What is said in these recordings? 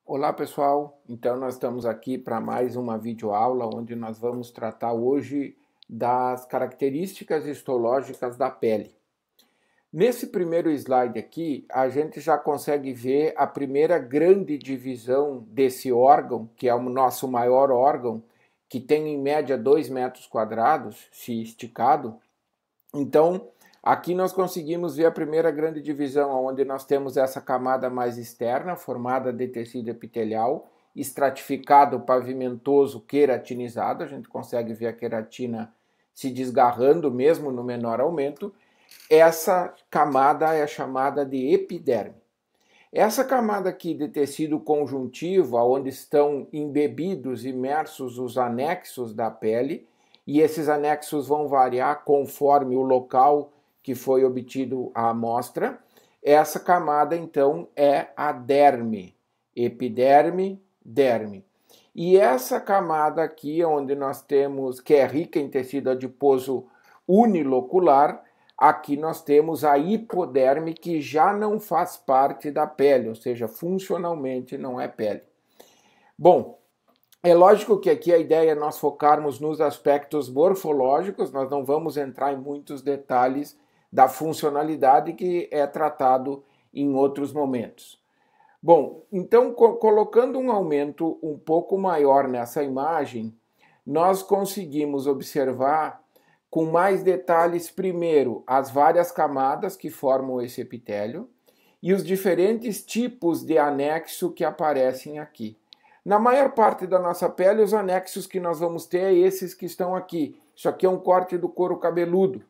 Olá pessoal, então nós estamos aqui para mais uma videoaula onde nós vamos tratar hoje das características histológicas da pele. Nesse primeiro slide aqui, a gente já consegue ver a primeira grande divisão desse órgão, que é o nosso maior órgão, que tem em média 2 metros quadrados, se esticado. Então, aqui nós conseguimos ver a primeira grande divisão, onde nós temos essa camada mais externa, formada de tecido epitelial, estratificado, pavimentoso, queratinizado. A gente consegue ver a queratina se desgarrando mesmo no menor aumento. Essa camada é chamada de epiderme. Essa camada aqui de tecido conjuntivo, onde estão embebidos, imersos os anexos da pele, e esses anexos vão variar conforme o local que foi obtido a amostra. Essa camada, então, é a derme, epiderme, derme. E essa camada aqui, onde nós temos, que é rica em tecido adiposo unilocular, aqui nós temos a hipoderme, que já não faz parte da pele, ou seja, funcionalmente não é pele. Bom, é lógico que aqui a ideia é nós focarmos nos aspectos morfológicos, nós não vamos entrar em muitos detalhes da funcionalidade que é tratado em outros momentos. Bom, então colocando um aumento um pouco maior nessa imagem, nós conseguimos observar com mais detalhes, primeiro, as várias camadas que formam esse epitélio e os diferentes tipos de anexo que aparecem aqui. Na maior parte da nossa pele, os anexos que nós vamos ter é esses que estão aqui. Isso aqui é um corte do couro cabeludo.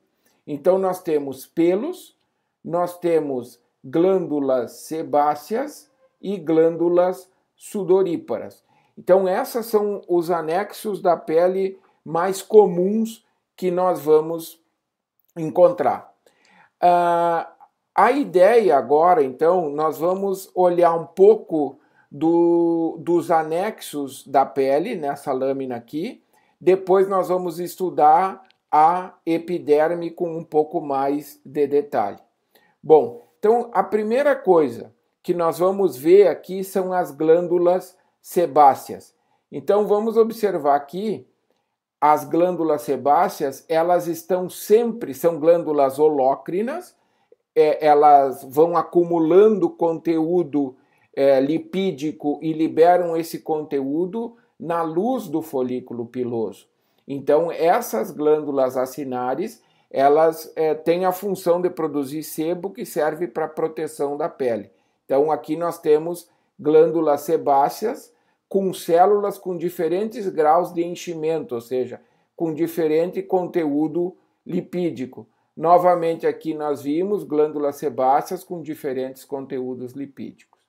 Então, nós temos pelos, nós temos glândulas sebáceas e glândulas sudoríparas. Então, esses são os anexos da pele mais comuns que nós vamos encontrar. A ideia agora, então, nós vamos olhar um pouco dos anexos da pele, nessa lâmina aqui. Depois nós vamos estudar a epiderme com um pouco mais de detalhe. Bom, então a primeira coisa que nós vamos ver aqui são as glândulas sebáceas. Então vamos observar aqui as glândulas sebáceas, elas estão sempre, são glândulas holócrinas, elas vão acumulando conteúdo lipídico e liberam esse conteúdo na luz do folículo piloso. Então, essas glândulas acinares, elas têm a função de produzir sebo que serve para proteção da pele. Então, aqui nós temos glândulas sebáceas com células com diferentes graus de enchimento, ou seja, com diferente conteúdo lipídico. Novamente, aqui nós vimos glândulas sebáceas com diferentes conteúdos lipídicos.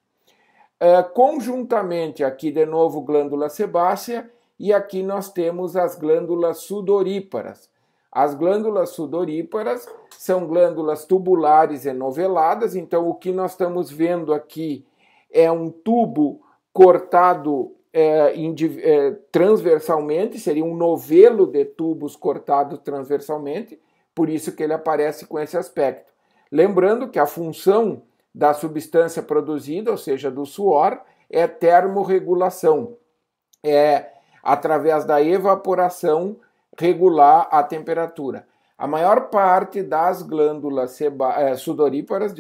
Conjuntamente, aqui de novo glândula sebácea, e aqui nós temos as glândulas sudoríparas. As glândulas sudoríparas são glândulas tubulares enoveladas, então o que nós estamos vendo aqui é um tubo cortado transversalmente, seria um novelo de tubos cortados transversalmente, por isso que ele aparece com esse aspecto. Lembrando que a função da substância produzida, ou seja, do suor, é termorregulação. É através da evaporação regular a temperatura. A maior parte das glândulas sudoríparas,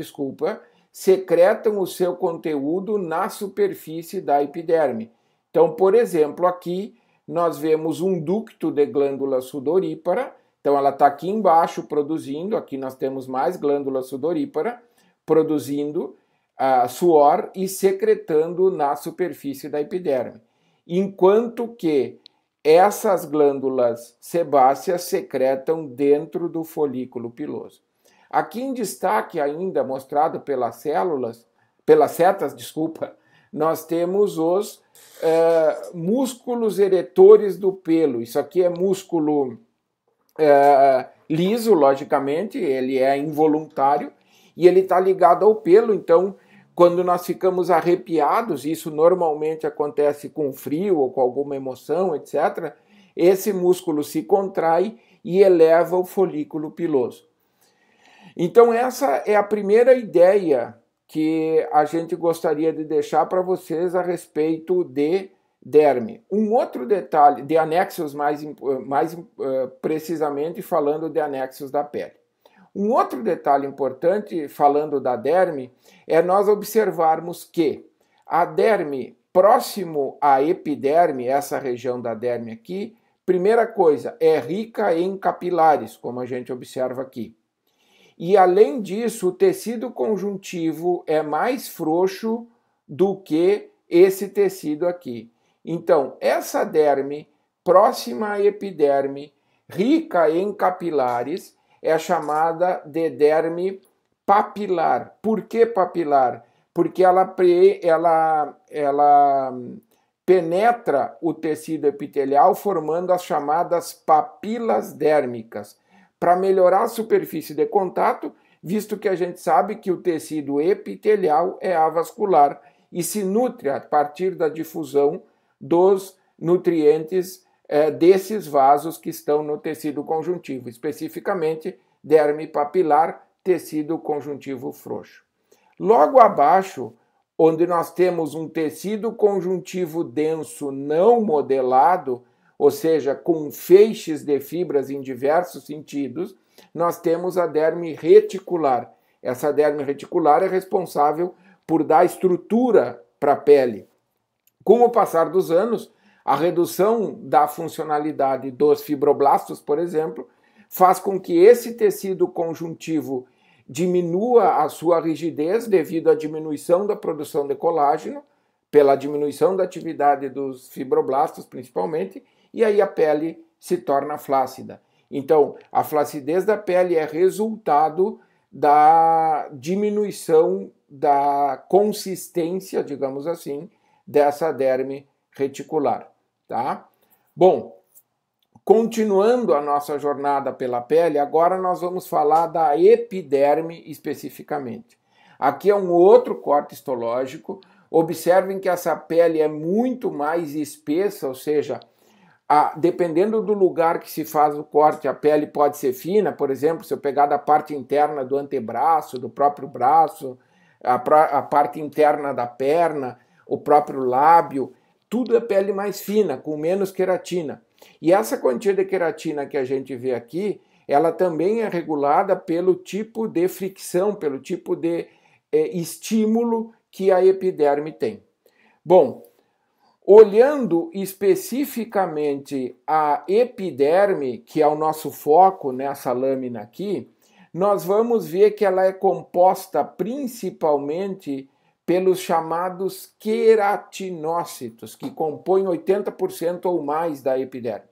secretam o seu conteúdo na superfície da epiderme. Então, por exemplo, aqui nós vemos um ducto de glândula sudorípara. Então, ela está aqui embaixo produzindo, aqui nós temos mais glândula sudorípara, produzindo suor e secretando na superfície da epiderme. Enquanto que essas glândulas sebáceas secretam dentro do folículo piloso. Aqui em destaque ainda, mostrado pelas setas, nós temos os músculos eretores do pelo. Isso aqui é músculo liso, logicamente, ele é involuntário e ele está ligado ao pelo. Então, quando nós ficamos arrepiados, isso normalmente acontece com frio ou com alguma emoção, etc., esse músculo se contrai e eleva o folículo piloso. Então, essa é a primeira ideia que a gente gostaria de deixar para vocês a respeito de derme. Um outro detalhe, de anexos mais precisamente falando de anexos da pele. Um outro detalhe importante, falando da derme, é nós observarmos que a derme, próximo à epiderme, essa região da derme aqui, primeira coisa, é rica em capilares, como a gente observa aqui. E, além disso, o tecido conjuntivo é mais frouxo do que esse tecido aqui. Então, essa derme, próxima à epiderme, rica em capilares, é chamada de derme papilar. Por que papilar? Porque ela penetra o tecido epitelial formando as chamadas papilas dérmicas, para melhorar a superfície de contato, visto que a gente sabe que o tecido epitelial é avascular e se nutre a partir da difusão dos nutrientes desses vasos que estão no tecido conjuntivo, especificamente derme papilar, tecido conjuntivo frouxo. Logo abaixo, onde nós temos um tecido conjuntivo denso não modelado, ou seja, com feixes de fibras em diversos sentidos, nós temos a derme reticular. Essa derme reticular é responsável por dar estrutura para a pele. Com o passar dos anos, a redução da funcionalidade dos fibroblastos, por exemplo, faz com que esse tecido conjuntivo diminua a sua rigidez devido à diminuição da produção de colágeno, pela diminuição da atividade dos fibroblastos, principalmente, e aí a pele se torna flácida. Então, a flacidez da pele é resultado da diminuição da consistência, digamos assim, dessa derme reticular, tá? Bom, continuando a nossa jornada pela pele, agora nós vamos falar da epiderme especificamente. Aqui é um outro corte histológico. Observem que essa pele é muito mais espessa, ou seja, dependendo do lugar que se faz o corte, a pele pode ser fina. Por exemplo, se eu pegar da parte interna do antebraço, do próprio braço, a parte interna da perna, o próprio lábio, tudo é pele mais fina, com menos queratina. E essa quantia de queratina que a gente vê aqui, ela também é regulada pelo tipo de fricção, pelo tipo de estímulo que a epiderme tem. Bom, olhando especificamente a epiderme, que é o nosso foco nessa lâmina aqui, nós vamos ver que ela é composta principalmente pelos chamados queratinócitos, que compõem 80% ou mais da epiderme.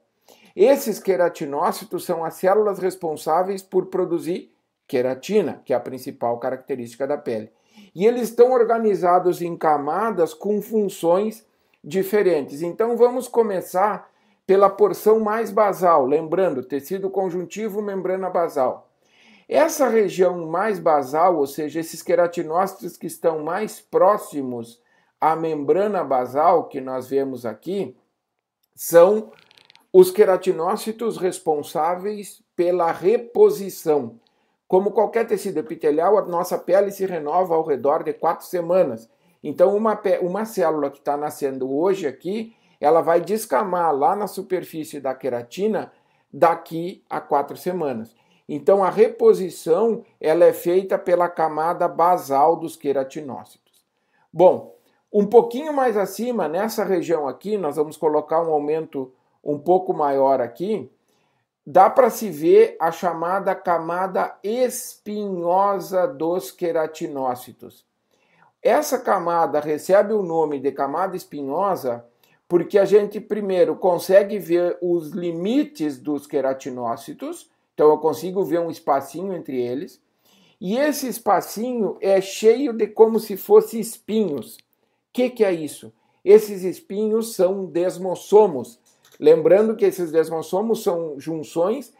Esses queratinócitos são as células responsáveis por produzir queratina, que é a principal característica da pele. E eles estão organizados em camadas com funções diferentes. Então vamos começar pela porção mais basal, lembrando, tecido conjuntivo, membrana basal. Essa região mais basal, ou seja, esses queratinócitos que estão mais próximos à membrana basal que nós vemos aqui, são os queratinócitos responsáveis pela reposição. Como qualquer tecido epitelial, a nossa pele se renova ao redor de 4 semanas. Então, uma célula que está nascendo hoje aqui, ela vai descamar lá na superfície da queratina daqui a 4 semanas. Então, a reposição ela é feita pela camada basal dos queratinócitos. Bom, um pouquinho mais acima, nessa região aqui, nós vamos colocar um aumento um pouco maior aqui, dá para se ver a chamada camada espinhosa dos queratinócitos. Essa camada recebe o nome de camada espinhosa porque a gente primeiro consegue ver os limites dos queratinócitos, então eu consigo ver um espacinho entre eles, e esse espacinho é cheio de como se fosse espinhos. O que é isso? Esses espinhos são desmossomos. Lembrando que esses desmossomos são junções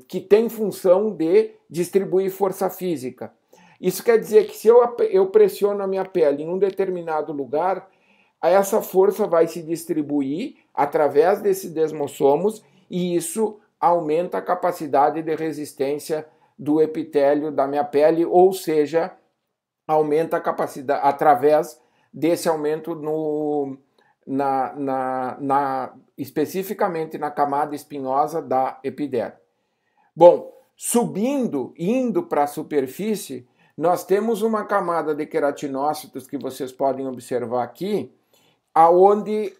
que têm função de distribuir força física. Isso quer dizer que se eu pressiono a minha pele em um determinado lugar, essa força vai se distribuir através desses desmossomos e isso aumenta a capacidade de resistência do epitélio da minha pele, ou seja, aumenta a capacidade através desse aumento especificamente na camada espinhosa da epiderme. Bom, subindo, indo para a superfície, nós temos uma camada de queratinócitos que vocês podem observar aqui, aonde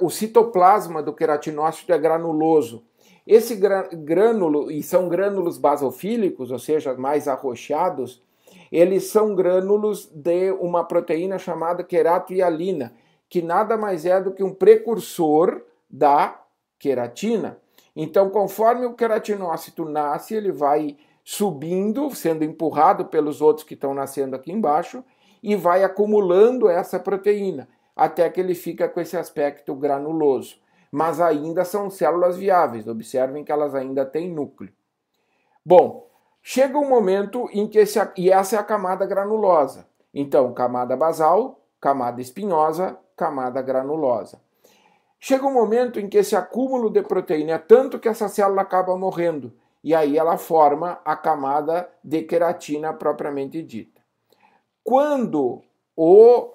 o citoplasma do queratinócito é granuloso. Esse grânulo, e são grânulos basofílicos, ou seja, mais arroxados, eles são grânulos de uma proteína chamada queratohialina, que nada mais é do que um precursor da queratina. Então, conforme o queratinócito nasce, ele vai subindo, sendo empurrado pelos outros que estão nascendo aqui embaixo, e vai acumulando essa proteína, até que ele fica com esse aspecto granuloso. Mas ainda são células viáveis, observem que elas ainda têm núcleo. Bom, chega um momento em que e essa é a camada granulosa. Então, camada basal, camada espinhosa, camada granulosa. Chega um momento em que esse acúmulo de proteína é tanto que essa célula acaba morrendo, e aí ela forma a camada de queratina propriamente dita. Quando o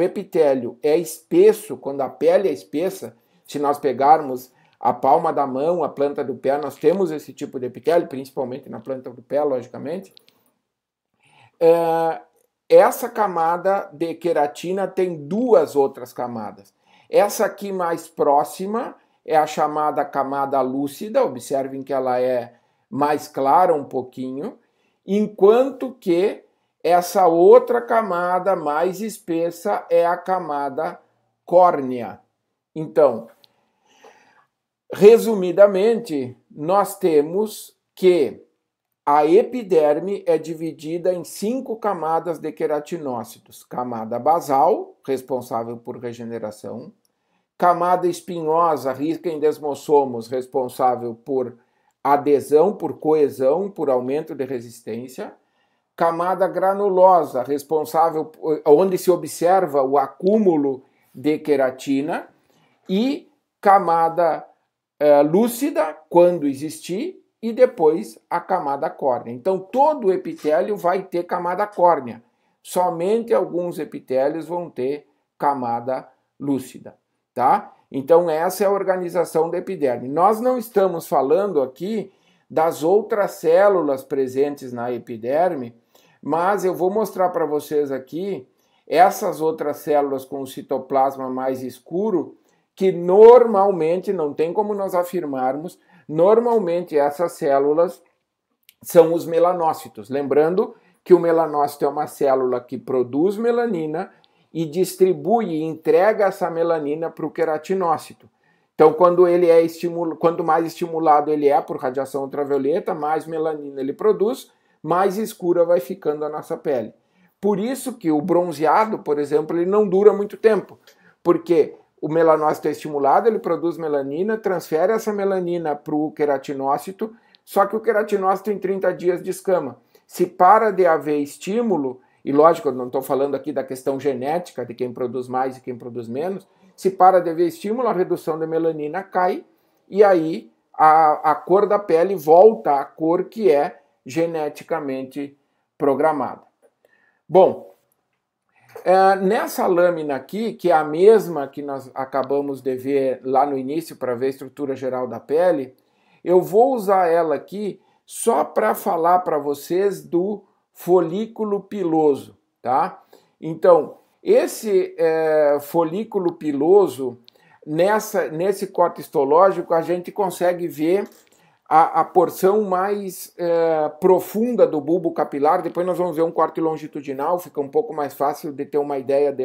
epitélio é espesso, quando a pele é espessa, se nós pegarmos a palma da mão, a planta do pé, nós temos esse tipo de epitélio, principalmente na planta do pé, logicamente. Essa camada de queratina tem duas outras camadas. Essa aqui mais próxima é a chamada camada lúcida, observem que ela é mais clara um pouquinho, enquanto que essa outra camada mais espessa é a camada córnea. Então, resumidamente, nós temos que a epiderme é dividida em 5 camadas de queratinócitos. Camada basal, responsável por regeneração. Camada espinhosa, rica em desmossomos, responsável por adesão, por coesão, por aumento de resistência. Camada granulosa, responsável onde se observa o acúmulo de queratina. E camada lúcida, quando existir, e depois a camada córnea. Então, todo o epitélio vai ter camada córnea. Somente alguns epitélios vão ter camada lúcida, tá? Então, essa é a organização da epiderme. Nós não estamos falando aqui das outras células presentes na epiderme, mas eu vou mostrar para vocês aqui essas outras células com o citoplasma mais escuro, que normalmente, não tem como nós afirmarmos, normalmente essas células são os melanócitos. Lembrando que o melanócito é uma célula que produz melanina e distribui e entrega essa melanina para o queratinócito. Então, quanto mais estimulado ele é por radiação ultravioleta, mais melanina ele produz, mais escura vai ficando a nossa pele. Por isso que o bronzeado, por exemplo, ele não dura muito tempo, porque o melanócito é estimulado, ele produz melanina, transfere essa melanina para o queratinócito, só que o queratinócito em 30 dias descama. Se para de haver estímulo, e lógico, eu não estou falando aqui da questão genética, de quem produz mais e quem produz menos, se para de haver estímulo, a redução de melanina cai, e aí a cor da pele volta à cor que é geneticamente programada. Bom, nessa lâmina aqui, que é a mesma que nós acabamos de ver lá no início para ver a estrutura geral da pele, eu vou usar ela aqui só para falar para vocês do folículo piloso, tá? Então, esse folículo piloso, nesse corte histológico, a gente consegue ver a porção mais profunda do bulbo capilar. Depois nós vamos ver um corte longitudinal, fica um pouco mais fácil de ter uma ideia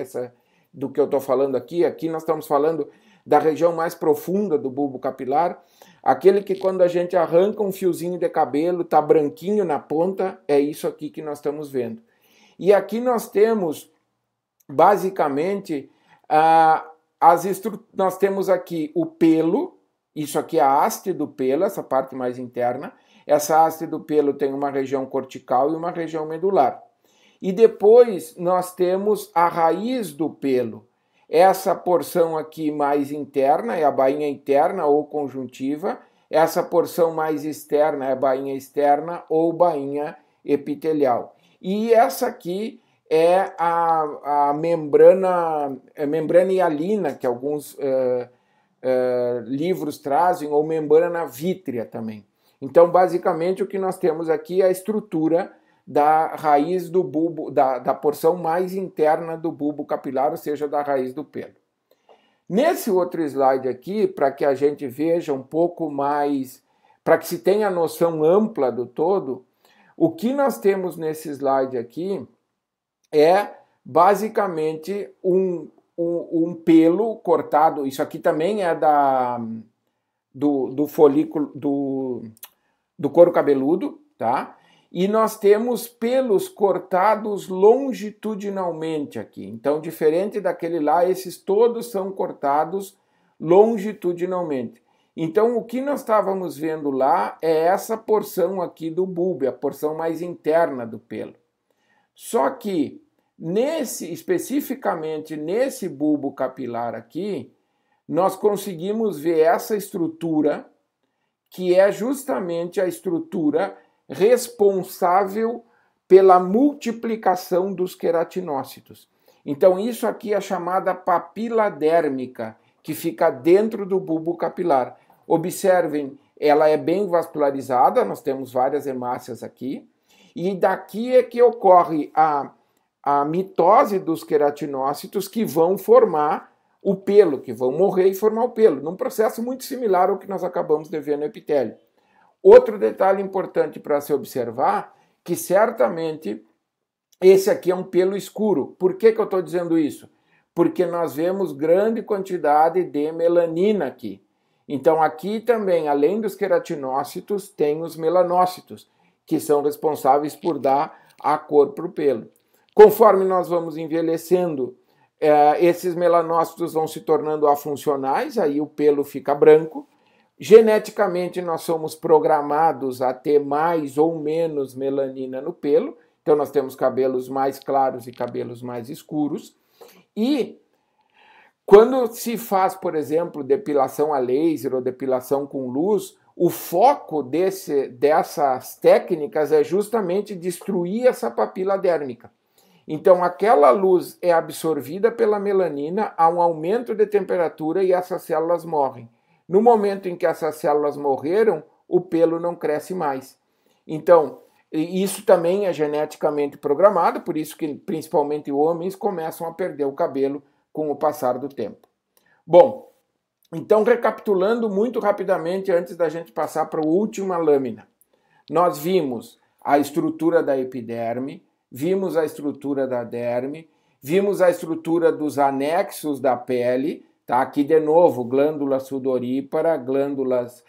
do que eu estou falando aqui. Aqui nós estamos falando da região mais profunda do bulbo capilar, aquele que quando a gente arranca um fiozinho de cabelo, está branquinho na ponta, é isso aqui que nós estamos vendo. E aqui nós temos, basicamente, nós temos aqui o pelo. Isso aqui é a haste do pelo, essa parte mais interna. Essa haste do pelo tem uma região cortical e uma região medular. E depois nós temos a raiz do pelo. Essa porção aqui mais interna é a bainha interna ou conjuntiva. essa porção mais externa é bainha externa ou bainha epitelial. E essa aqui é a membrana hialina, que alguns livros trazem, ou membrana vítrea também. Então, basicamente, o que nós temos aqui é a estrutura da raiz do bulbo, da porção mais interna do bulbo capilar, ou seja, da raiz do pelo. Nesse outro slide aqui, para que a gente veja um pouco mais, para que se tenha a noção ampla do todo, o que nós temos nesse slide aqui é basicamente um pelo cortado. Isso aqui também é do folículo do couro cabeludo, tá? E nós temos pelos cortados longitudinalmente aqui. Então, diferente daquele lá, esses todos são cortados longitudinalmente. Então, o que nós estávamos vendo lá é essa porção aqui do bulbo, a porção mais interna do pelo. Só que, especificamente nesse bulbo capilar aqui, nós conseguimos ver essa estrutura, que é justamente a estrutura responsável pela multiplicação dos queratinócitos. Então, isso aqui é a chamada papila dérmica, que fica dentro do bulbo capilar. Observem, ela é bem vascularizada, nós temos várias hemácias aqui, e daqui é que ocorre a mitose dos queratinócitos que vão formar o pelo, que vão morrer e formar o pelo, num processo muito similar ao que nós acabamos de ver no epitélio. Outro detalhe importante para se observar, que certamente esse aqui é um pelo escuro. Por que eu estou dizendo isso? Porque nós vemos grande quantidade de melanina aqui. Então aqui também, além dos queratinócitos, tem os melanócitos, que são responsáveis por dar a cor para o pelo. Conforme nós vamos envelhecendo, esses melanócitos vão se tornando afuncionais, aí o pelo fica branco. Geneticamente, nós somos programados a ter mais ou menos melanina no pelo. Então, nós temos cabelos mais claros e cabelos mais escuros. E quando se faz, por exemplo, depilação a laser ou depilação com luz, o foco dessas técnicas é justamente destruir essa papila dérmica. Então, aquela luz é absorvida pela melanina, há um aumento de temperatura e essas células morrem. No momento em que essas células morreram, o pelo não cresce mais. Então, isso também é geneticamente programado, por isso que principalmente homens começam a perder o cabelo com o passar do tempo. Bom, então recapitulando muito rapidamente antes da gente passar para a última lâmina. Nós vimos a estrutura da epiderme, vimos a estrutura da derme, vimos a estrutura dos anexos da pele. Tá? Aqui de novo, glândula sudorípara, glândulas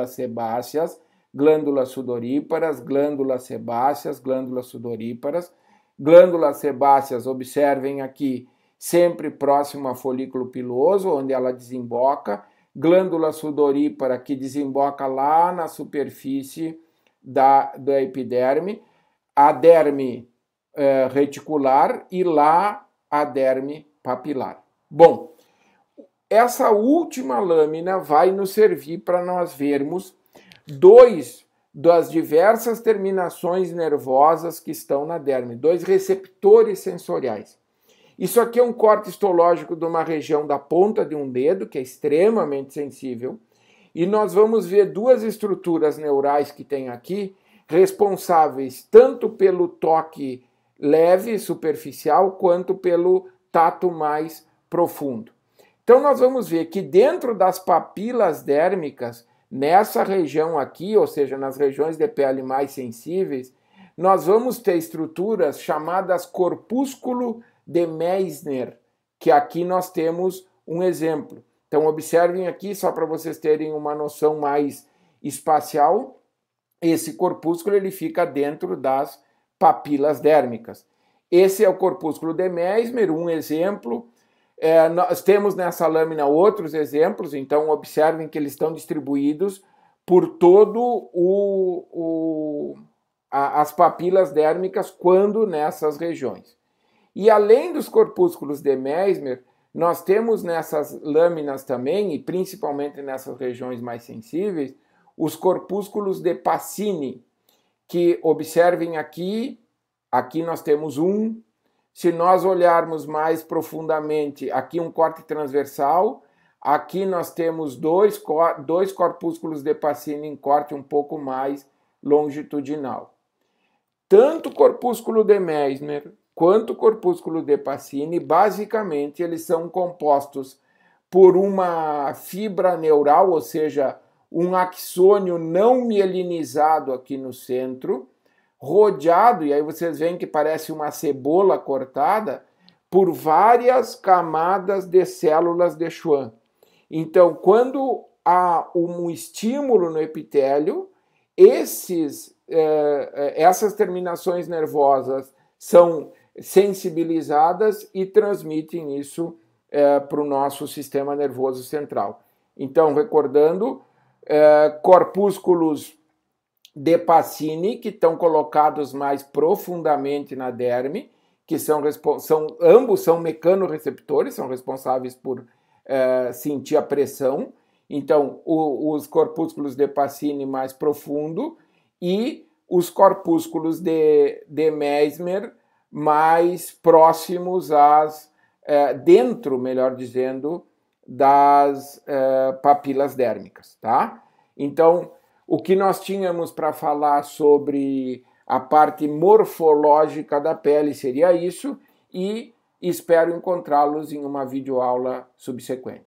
sebáceas, glândulas sudoríparas, glândulas sebáceas, glândulas sudoríparas. Glândulas sebáceas, observem aqui, sempre próximo ao folículo piloso, onde ela desemboca. Glândula sudorípara, que desemboca lá na superfície da epiderme. A derme reticular e lá a derme papilar. Bom, essa última lâmina vai nos servir para nós vermos dois das diversas terminações nervosas que estão na derme, dois receptores sensoriais. Isso aqui é um corte histológico de uma região da ponta de um dedo, que é extremamente sensível, e nós vamos ver duas estruturas neurais que tem aqui, responsáveis tanto pelo toque leve, superficial, quanto pelo tato mais profundo. Então nós vamos ver que dentro das papilas dérmicas, nessa região aqui, ou seja, nas regiões de pele mais sensíveis, nós vamos ter estruturas chamadas corpúsculo de Meissner, que aqui nós temos um exemplo. Então observem aqui, só para vocês terem uma noção mais espacial, esse corpúsculo ele fica dentro das papilas dérmicas. Esse é o corpúsculo de Meissner, um exemplo. Nós temos nessa lâmina outros exemplos, então observem que eles estão distribuídos por todo as papilas dérmicas quando nessas regiões. E além dos corpúsculos de Meissner, nós temos nessas lâminas também, e principalmente nessas regiões mais sensíveis, os corpúsculos de Pacini, que observem aqui nós temos um. Se nós olharmos mais profundamente, aqui um corte transversal, aqui nós temos dois corpúsculos de Pacini em corte um pouco mais longitudinal. Tanto o corpúsculo de Meissner quanto o corpúsculo de Pacini, basicamente, eles são compostos por uma fibra neural, ou seja, um axônio não mielinizado aqui no centro, rodeado, e aí vocês veem que parece uma cebola cortada, por várias camadas de células de Schwann. Então, quando há um estímulo no epitélio, essas terminações nervosas são sensibilizadas e transmitem isso para o nosso sistema nervoso central. Então, recordando, corpúsculos de Pacini, que estão colocados mais profundamente na derme, que ambos são mecanorreceptores, são responsáveis por sentir a pressão. Então, os corpúsculos de Pacini mais profundo e os corpúsculos de Meissner mais próximos dentro, melhor dizendo, das papilas dérmicas, tá? Então, o que nós tínhamos para falar sobre a parte morfológica da pele seria isso, e espero encontrá-los em uma videoaula subsequente.